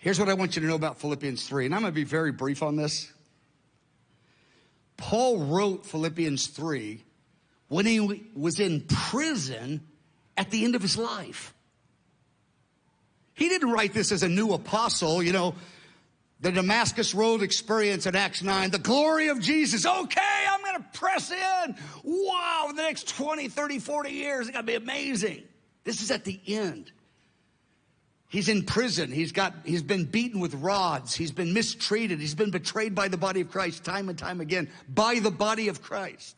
Here's what I want you to know about Philippians 3, and I'm going to be very brief on this. Paul wrote Philippians 3 when he was in prison at the end of his life. He didn't write this as a new apostle, you know, the Damascus Road experience in Acts 9, the glory of Jesus. Okay, I'm going to press in. Wow, the next 20, 30, 40 years, it's going to be amazing. This is at the end. He's in prison. He's been beaten with rods. He's been mistreated. He's been betrayed by the body of Christ time and time again, by the body of Christ.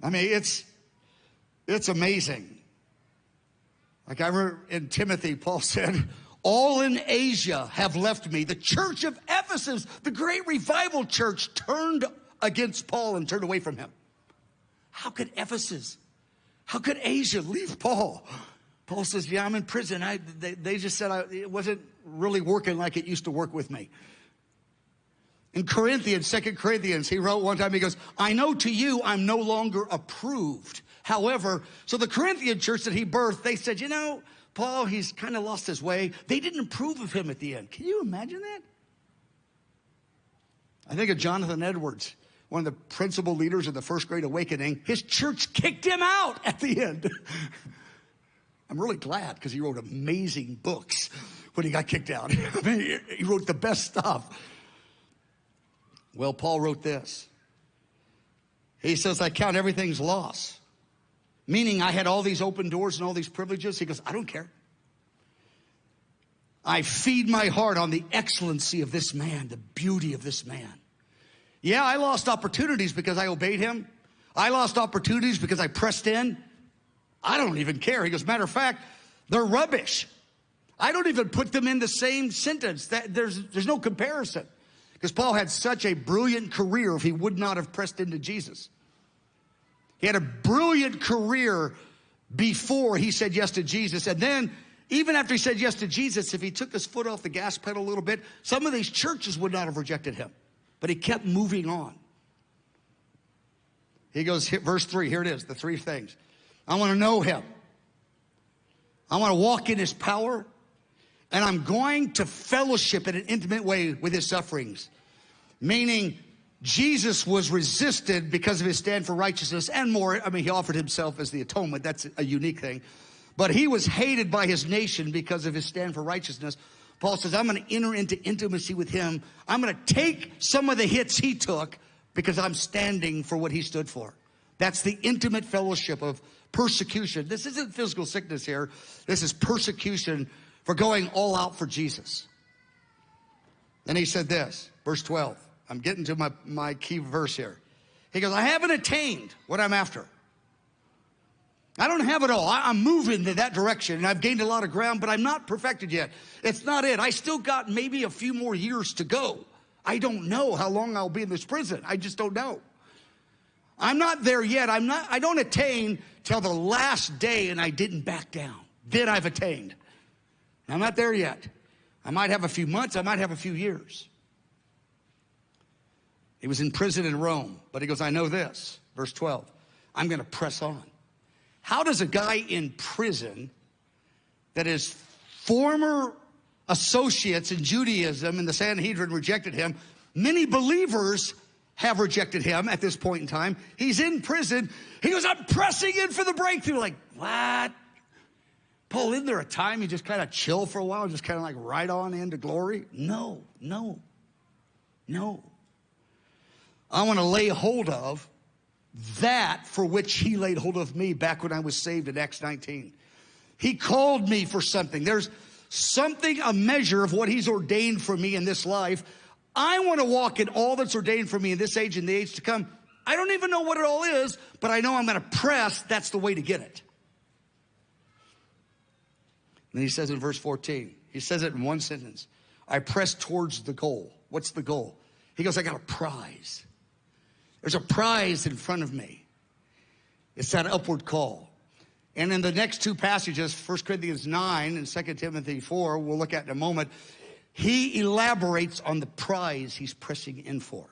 I mean, it's amazing. Like I remember in Timothy, Paul said, all in Asia have left me. The church of Ephesus, the great revival church, turned against Paul and turned away from him. How could Ephesus, how could Asia leave Paul? Paul says, yeah, I'm in prison. They just said it wasn't really working like it used to work with me. In Corinthians, 2 Corinthians, he wrote one time, he goes, I know to you I'm no longer approved. However, so the Corinthian church that he birthed, they said, you know, Paul, he's kind of lost his way. They didn't approve of him at the end. Can you imagine that? I think of Jonathan Edwards, one of the principal leaders of the First Great Awakening. His church kicked him out at the end. I'm really glad because he wrote amazing books when he got kicked out. I mean, he wrote the best stuff. Well, Paul wrote this. He says, I count everything's loss. Meaning I had all these open doors and all these privileges. He goes, I don't care. I feed my heart on the excellency of this man, the beauty of this man. Yeah, I lost opportunities because I obeyed him. I lost opportunities because I pressed in. I don't even care. He goes, matter of fact, they're rubbish. I don't even put them in the same sentence. There's no comparison. Because Paul had such a brilliant career if he would not have pressed into Jesus. He had a brilliant career before he said yes to Jesus. And then, even after he said yes to Jesus, if he took his foot off the gas pedal a little bit, some of these churches would not have rejected him. But he kept moving on. He goes, verse 3, here it is, the three things. I want to know him. I want to walk in his power. And I'm going to fellowship in an intimate way with his sufferings. Meaning, Jesus was resisted because of his stand for righteousness and more. I mean, he offered himself as the atonement. That's a unique thing. But he was hated by his nation because of his stand for righteousness. Paul says, I'm going to enter into intimacy with him. I'm going to take some of the hits he took because I'm standing for what he stood for. That's the intimate fellowship of persecution. This isn't physical sickness here. This is persecution for going all out for Jesus. Then he said this, verse 12. I'm getting to my key verse here. He goes, I haven't attained what I'm after. I don't have it all. I'm moving in that direction, and I've gained a lot of ground, but I'm not perfected yet. It's not it. I still got maybe a few more years to go. I don't know how long I'll be in this prison. I just don't know. I'm not there yet. I don't attain till the last day, and I didn't back down. Then I've attained. I'm not there yet. I might have a few months. I might have a few years. He was in prison in Rome, but he goes, I know this. Verse 12, I'm going to press on. How does a guy in prison that his former associates in Judaism and the Sanhedrin rejected him, many believers have rejected him at this point in time. He's in prison. He goes, I'm pressing in for the breakthrough. Like, what? Paul, isn't there a time you just kind of chill for a while, just kind of like ride on into glory? No. I want to lay hold of that for which he laid hold of me back when I was saved in Acts 19. He called me for something. There's something, a measure of what he's ordained for me in this life. I want to walk in all that's ordained for me in this age and the age to come. I don't even know what it all is, but I know I'm going to press. That's the way to get it. And he says in verse 14, he says it in one sentence. I press towards the goal. What's the goal? He goes, I got a prize. There's a prize in front of me. It's that upward call. And in the next two passages, 1 Corinthians 9 and 2 Timothy 4, we'll look at in a moment, he elaborates on the prize he's pressing in for.